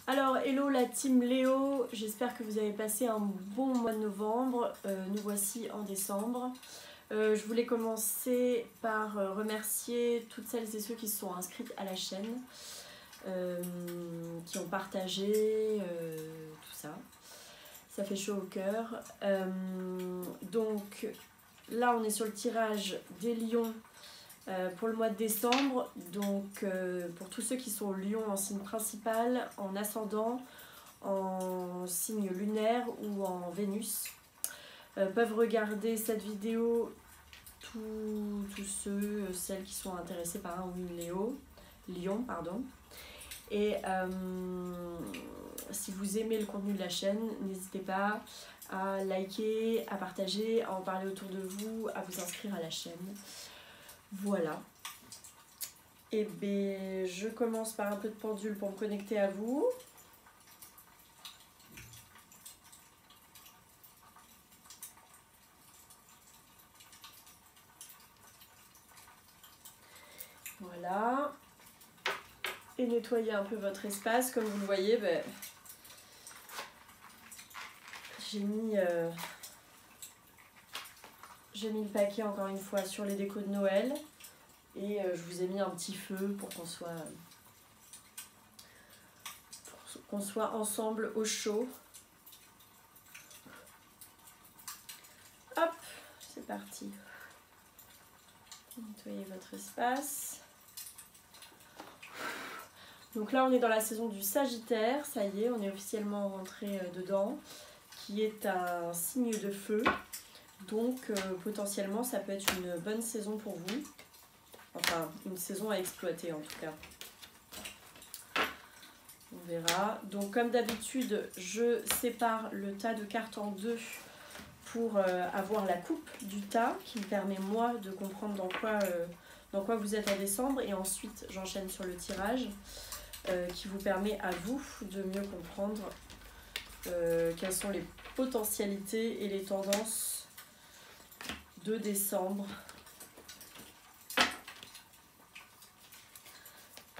Alors, hello la team Léo, j'espère que vous avez passé un bon mois de novembre. Nous voici en décembre. Je voulais commencer par remercier toutes celles et ceux qui se sont inscrites à la chaîne, qui ont partagé tout ça. Ça fait chaud au cœur. Donc là, on est sur le tirage des lions pour le mois de décembre. Donc pour tous ceux qui sont lions en signe principal, en ascendant, en signe lunaire ou en Vénus, peuvent regarder cette vidéo tous ceux, celles qui sont intéressés par un ou une lion, pardon. Et si vous aimez le contenu de la chaîne, n'hésitez pas à liker, à partager, à en parler autour de vous, à vous inscrire à la chaîne. Voilà. Et bien, je commence par un peu de pendule pour me connecter à vous. Voilà. Et nettoyer un peu votre espace. Comme vous le voyez, ben, j'ai mis le paquet encore une fois sur les décos de Noël. Et je vous ai mis un petit feu pour qu'on soit ensemble au chaud. Hop, c'est parti. Nettoyez votre espace. Donc là, on est dans la saison du Sagittaire. Ça y est, on est officiellement rentré dedans, qui est un signe de feu. Donc potentiellement, ça peut être une bonne saison pour vous. Enfin, une saison à exploiter en tout cas. On verra. Donc comme d'habitude, je sépare le tas de cartes en deux pour avoir la coupe du tas qui me permet moi de comprendre dans quoi vous êtes en décembre. Et ensuite, j'enchaîne sur le tirage qui vous permet à vous de mieux comprendre quelles sont les potentialités et les tendances de décembre.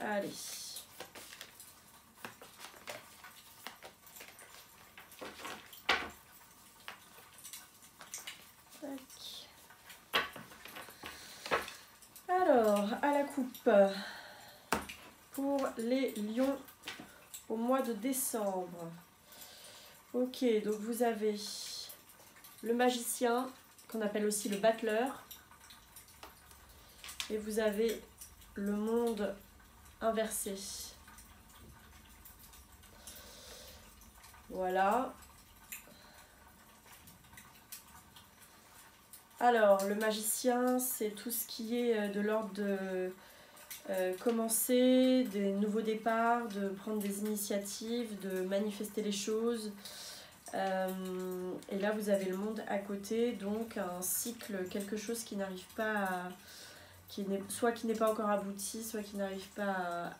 Allez. Tac. Alors, à la coupe, pour les lions au mois de décembre. Ok, donc vous avez le magicien, qu'on appelle aussi le battleur. Et vous avez le monde inversé. Voilà. Alors, le magicien, c'est tout ce qui est de l'ordre de commencer, des nouveaux départs, de prendre des initiatives, de manifester les choses. Et là, vous avez le monde à côté, donc un cycle, quelque chose qui n'arrive pas à... soit qui n'est pas encore abouti, soit qui n'arrive pas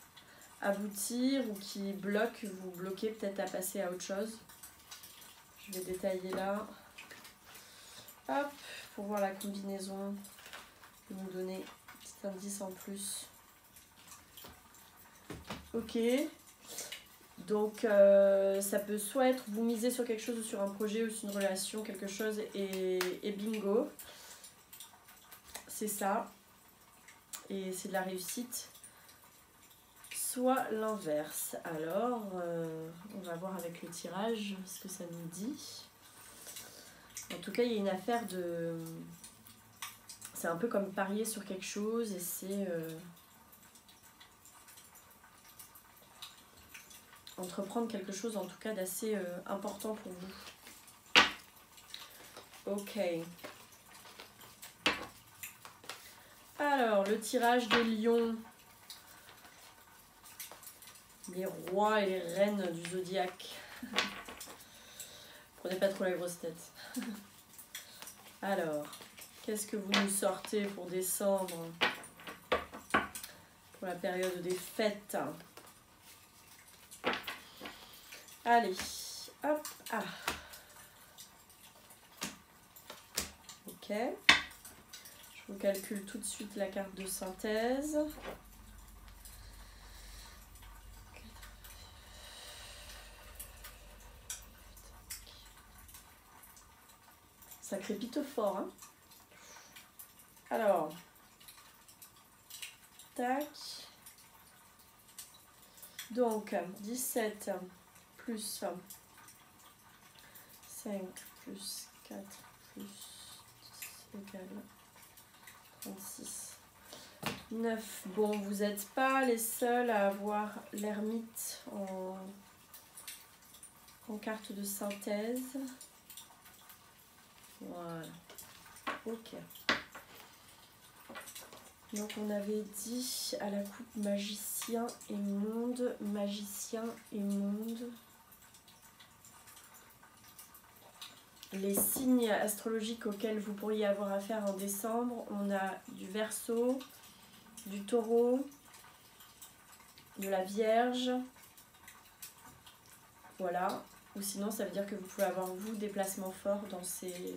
à aboutir ou qui bloque, vous bloquez peut-être à passer à autre chose. Je vais détailler là. Hop, pour voir la combinaison, je vais vous donner un petit indice en plus. Ok, donc ça peut soit être vous misez sur quelque chose ou sur un projet ou sur une relation, quelque chose et bingo, c'est ça, et c'est de la réussite. Soit l'inverse. Alors, on va voir avec le tirage ce que ça nous dit. En tout cas, il y a une affaire de... C'est un peu comme parier sur quelque chose et c'est... entreprendre quelque chose en tout cas d'assez important pour vous. Ok. Alors, le tirage des lions. Les rois et les reines du zodiaque. Prenez pas trop la grosse tête. Alors, qu'est-ce que vous nous sortez pour décembre? Pour la période des fêtes. Allez, hop, ah. Ok. Je vous calcule tout de suite la carte de synthèse. Ça crépite fort, hein. Alors, tac. Donc, 17 plus 5 plus 4 plus 10 égale 36. 9. Bon, vous n'êtes pas les seuls à avoir l'ermite en carte de synthèse. Voilà. Ok. Donc on avait dit à la coupe magicien et monde, magicien et monde. Les signes astrologiques auxquels vous pourriez avoir affaire en décembre, on a du Verseau, du Taureau, de la Vierge. Voilà. Ou sinon ça veut dire que vous pouvez avoir vous des placements forts dans ces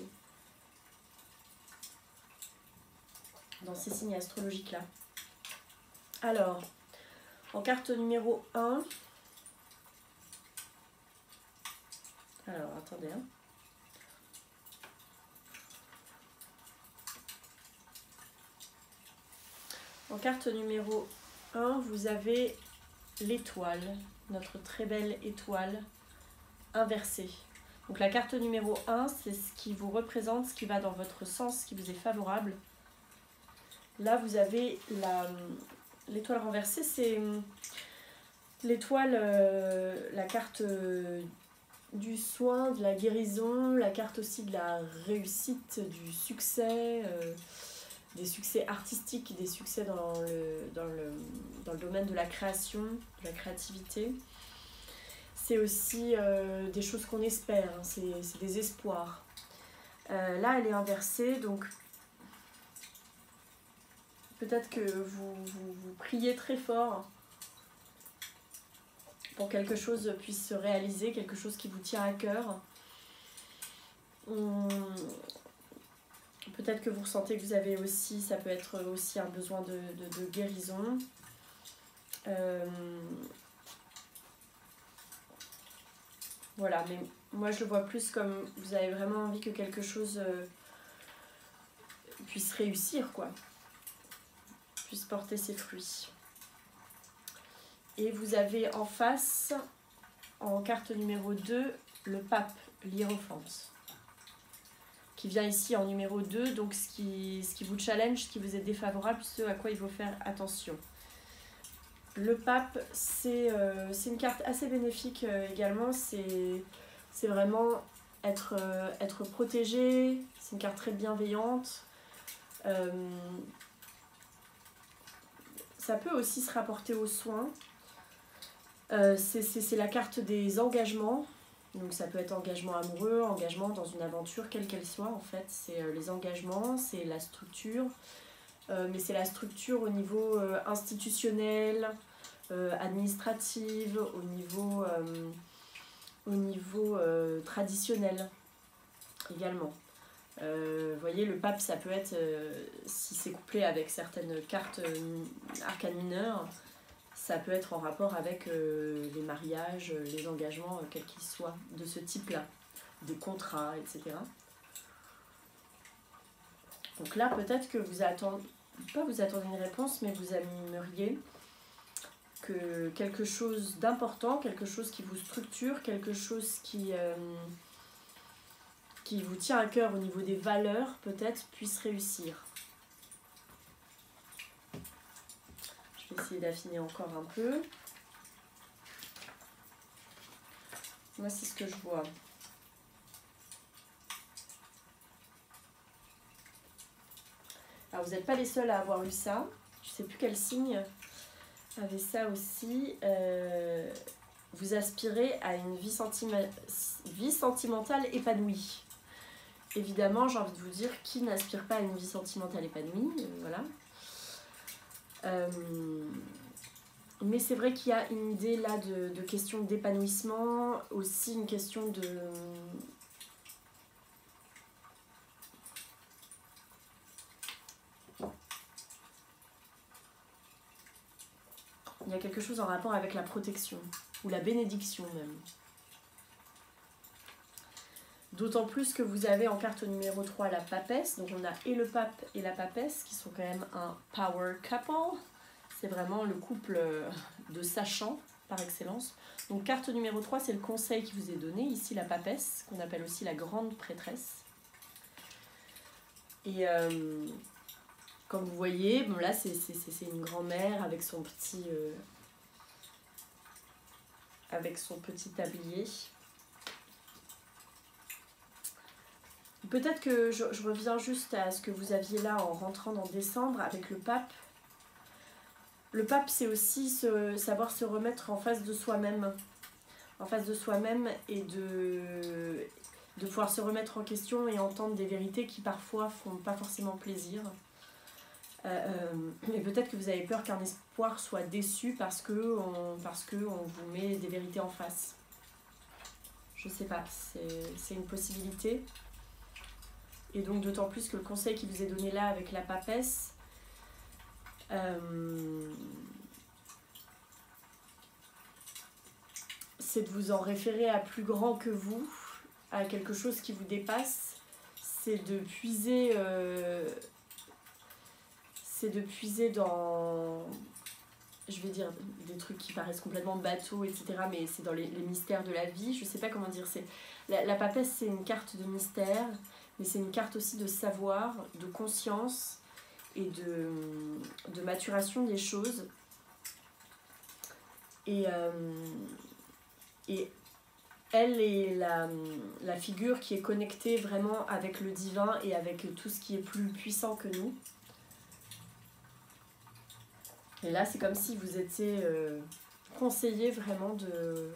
signes astrologiques là. Alors, en carte numéro 1, alors attendez, hein. En carte numéro 1, vous avez l'étoile, notre très belle étoile inversée. Donc la carte numéro 1, c'est ce qui vous représente, ce qui va dans votre sens, ce qui vous est favorable. Là, vous avez l'étoile renversée, c'est l'étoile, la carte du soin, de la guérison, la carte aussi de la réussite, du succès, des succès artistiques, des succès dans le domaine de la création, de la créativité. C'est aussi des choses qu'on espère, hein, c'est des espoirs. Là, elle est inversée, donc peut-être que vous priez très fort pour que quelque chose puisse se réaliser, quelque chose qui vous tient à cœur. Peut-être que vous ressentez que vous avez aussi, ça peut être aussi un besoin de guérison. Voilà, mais moi je le vois plus comme vous avez vraiment envie que quelque chose puisse réussir, quoi. Puisse porter ses fruits. Et vous avez en face, en carte numéro 2, le pape, l'hiérophante, qui vient ici en numéro 2, donc ce qui vous challenge, ce qui vous est défavorable, ce à quoi il faut faire attention. Le pape, c'est une carte assez bénéfique également, c'est vraiment être protégé, c'est une carte très bienveillante. Ça peut aussi se rapporter aux soins. C'est la carte des engagements. Donc ça peut être engagement amoureux, engagement dans une aventure, quelle qu'elle soit en fait. C'est les engagements, c'est la structure. Mais c'est la structure au niveau institutionnel, administrative, au niveau traditionnel également. Vous voyez, le pape, ça peut être, si c'est couplé avec certaines cartes arcanes mineures, ça peut être en rapport avec les mariages, les engagements, quels qu'ils soient, de ce type-là, des contrats, etc. Donc là, peut-être que vous attendez une réponse, mais vous aimeriez que quelque chose d'important, quelque chose qui vous structure, quelque chose qui vous tient à cœur au niveau des valeurs, peut-être, puisse réussir. Je vais essayer d'affiner encore un peu. Moi, c'est ce que je vois. Alors, vous n'êtes pas les seuls à avoir eu ça. Je ne sais plus quel signe avait ça aussi. Vous aspirez à une vie sentimentale épanouie. Évidemment, j'ai envie de vous dire, qui n'aspire pas à une vie sentimentale épanouie, voilà. Mais c'est vrai qu'il y a une idée là de question d'épanouissement, aussi une question de... Il y a quelque chose en rapport avec la protection, ou la bénédiction même. D'autant plus que vous avez en carte numéro 3 la papesse. Donc on a et le pape et la papesse qui sont quand même un power couple. C'est vraiment le couple de sachants par excellence. Donc carte numéro 3, c'est le conseil qui vous est donné. Ici la papesse, qu'on appelle aussi la grande prêtresse. Et comme vous voyez, bon là c'est une grand-mère avec son petit tablier. Peut-être que je reviens juste à ce que vous aviez là en rentrant dans décembre avec le pape. Le pape, c'est aussi savoir se remettre en face de soi-même. En face de soi-même et de pouvoir se remettre en question et entendre des vérités qui parfois font pas forcément plaisir. Mais peut-être que vous avez peur qu'un espoir soit déçu parce que on vous met des vérités en face. Je sais pas, c'est une possibilité. Et donc d'autant plus que le conseil qui vous est donné là avec la papesse, c'est de vous en référer à plus grand que vous, à quelque chose qui vous dépasse. C'est de puiser dans, je vais dire des trucs qui paraissent complètement bateaux, etc. Mais c'est dans les mystères de la vie. Je sais pas comment dire. La papesse, c'est une carte de mystère, mais c'est une carte aussi de savoir, de conscience et de maturation des choses. Et elle est la figure qui est connectée vraiment avec le divin et avec tout ce qui est plus puissant que nous. Et là, c'est comme si vous étiez conseillé vraiment de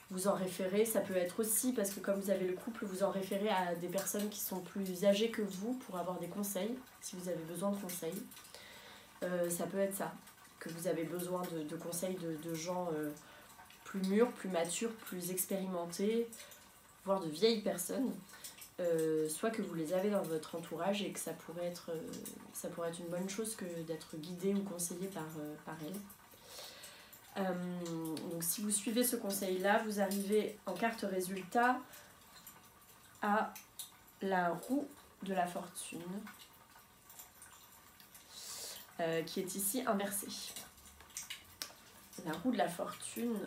vous en référer. Ça peut être aussi, parce que comme vous avez le couple, vous en référez à des personnes qui sont plus âgées que vous pour avoir des conseils, si vous avez besoin de conseils. Ça peut être ça, que vous avez besoin de conseils de gens plus mûrs, plus matures, plus expérimentés, voire de vieilles personnes. Soit que vous les avez dans votre entourage et que ça pourrait être une bonne chose que d'être guidé ou conseillé par elle. Donc si vous suivez ce conseil là, vous arrivez en carte résultat à la roue de la fortune qui est ici inversée. La roue de la fortune,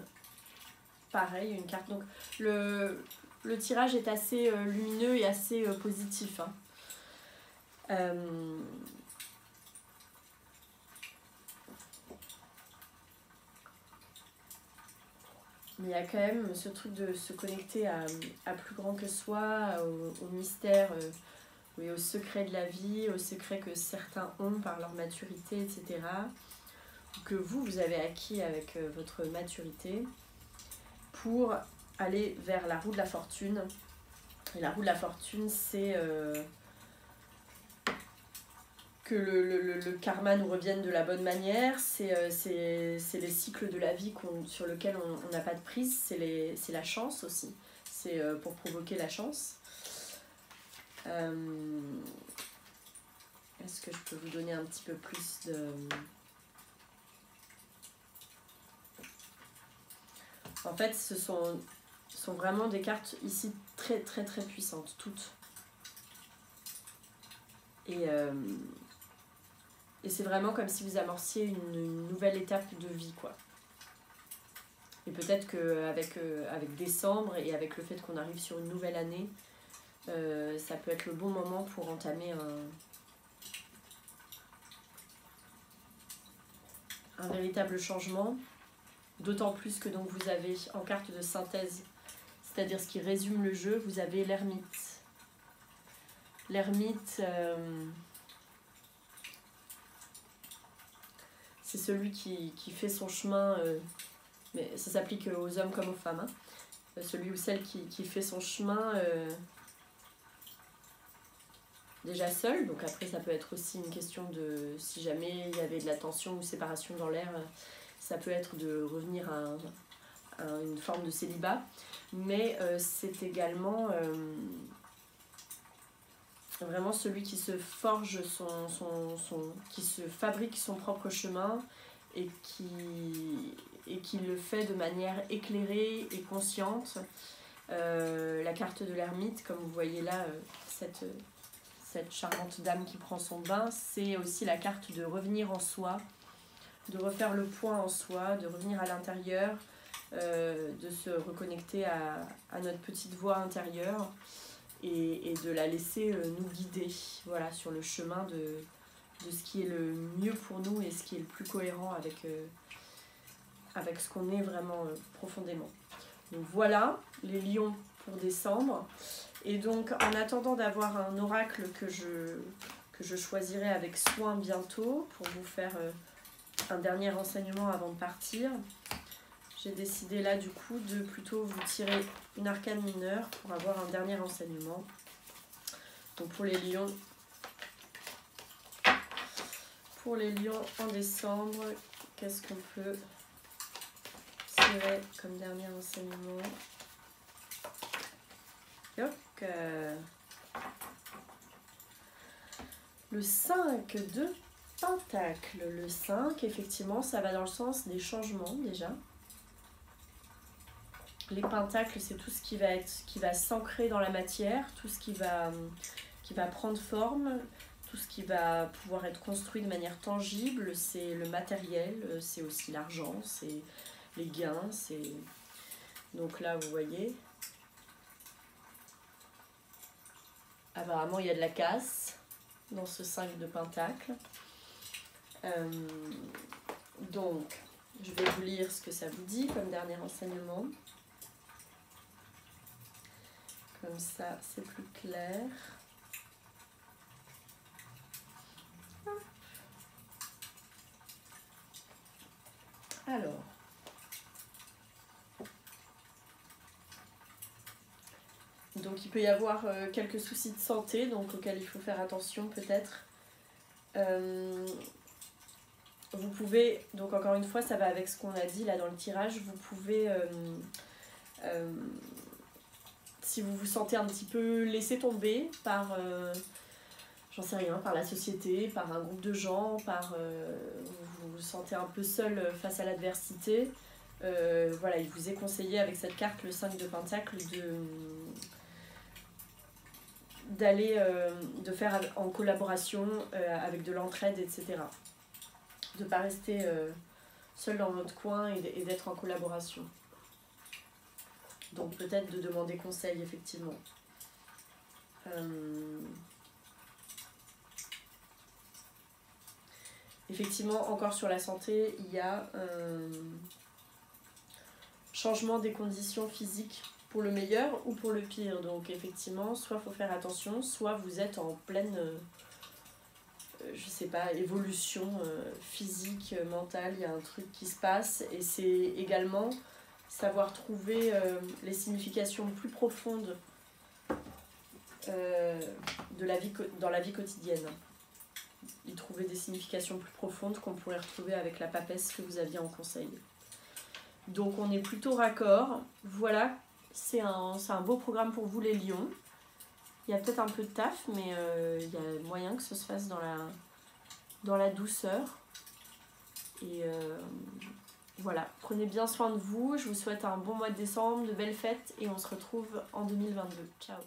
pareil, une carte. Donc le tirage est assez lumineux et assez positif, hein. Mais il y a quand même ce truc de se connecter à plus grand que soi, au mystère, oui, au secret de la vie, au secret que certains ont par leur maturité, etc. Que vous avez acquis avec votre maturité pour aller vers la roue de la fortune. Et la roue de la fortune, c'est que le karma nous revienne de la bonne manière, c'est les cycles de la vie sur lesquels on n'a pas de prise, c'est la chance aussi, c'est pour provoquer la chance. Est-ce que je peux vous donner un petit peu plus de... En fait, ce sont vraiment des cartes ici très très très puissantes, toutes. Et c'est vraiment comme si vous amorciez une nouvelle étape de vie, quoi. Et peut-être qu'avec avec décembre et avec le fait qu'on arrive sur une nouvelle année, ça peut être le bon moment pour entamer un véritable changement. D'autant plus que donc vous avez en carte de synthèse, c'est-à-dire ce qui résume le jeu, vous avez l'ermite. L'ermite... c'est celui qui fait son chemin, mais ça s'applique aux hommes comme aux femmes, hein. Celui ou celle qui fait son chemin déjà seul, donc après ça peut être aussi une question de, si jamais il y avait de la tension ou séparation dans l'air, ça peut être de revenir à une forme de célibat, mais c'est également vraiment celui qui se forge qui se fabrique son propre chemin et qui le fait de manière éclairée et consciente La carte de l'ermite, comme vous voyez là, cette charmante dame qui prend son bain, c'est aussi la carte de revenir en soi, de refaire le point en soi, de revenir à l'intérieur, de se reconnecter à notre petite voix intérieure et de la laisser nous guider, voilà, sur le chemin de ce qui est le mieux pour nous et ce qui est le plus cohérent avec ce qu'on est vraiment profondément. Donc voilà les lions pour décembre. Et donc en attendant d'avoir un oracle que je choisirai avec soin bientôt pour vous faire un dernier renseignement avant de partir, j'ai décidé là du coup de plutôt vous tirer une arcane mineure pour avoir un dernier renseignement. Donc pour les lions en décembre, qu'est-ce qu'on peut tirer comme dernier renseignement? Donc, le 5 de Pentacle. Le 5, effectivement, ça va dans le sens des changements déjà. Les pentacles, c'est tout ce qui va s'ancrer dans la matière, tout ce qui va prendre forme, tout ce qui va pouvoir être construit de manière tangible. C'est le matériel, c'est aussi l'argent, c'est les gains, c'est... Donc là, vous voyez, apparemment, il y a de la casse dans ce 5 de Pentacle. Donc, je vais vous lire ce que ça vous dit comme dernier renseignement. Comme ça, c'est plus clair. Alors, donc il peut y avoir quelques soucis de santé, donc auxquels il faut faire attention peut-être. Vous pouvez, donc encore une fois, ça va avec ce qu'on a dit là dans le tirage, vous pouvez, si vous vous sentez un petit peu laissé tomber par, j'en sais rien, par la société, par un groupe de gens, vous vous sentez un peu seul face à l'adversité, voilà, il vous est conseillé avec cette carte, le 5 de Pentacle, de faire en collaboration avec de l'entraide, etc. De ne pas rester seul dans votre coin et d'être en collaboration. Donc peut-être de demander conseil, effectivement. Effectivement, encore sur la santé, il y a un changement des conditions physiques pour le meilleur ou pour le pire. Donc effectivement, soit il faut faire attention, soit vous êtes en pleine, je sais pas, évolution physique, mentale, il y a un truc qui se passe. Et c'est également savoir trouver les significations plus profondes dans la vie quotidienne. Y trouver des significations plus profondes qu'on pourrait retrouver avec la papesse que vous aviez en conseil. Donc on est plutôt raccord. Voilà, c'est un beau programme pour vous les lions. Il y a peut-être un peu de taf, mais il y a moyen que ce se fasse dans la douceur. Et voilà, prenez bien soin de vous. Je vous souhaite un bon mois de décembre, de belles fêtes et on se retrouve en 2022. Ciao!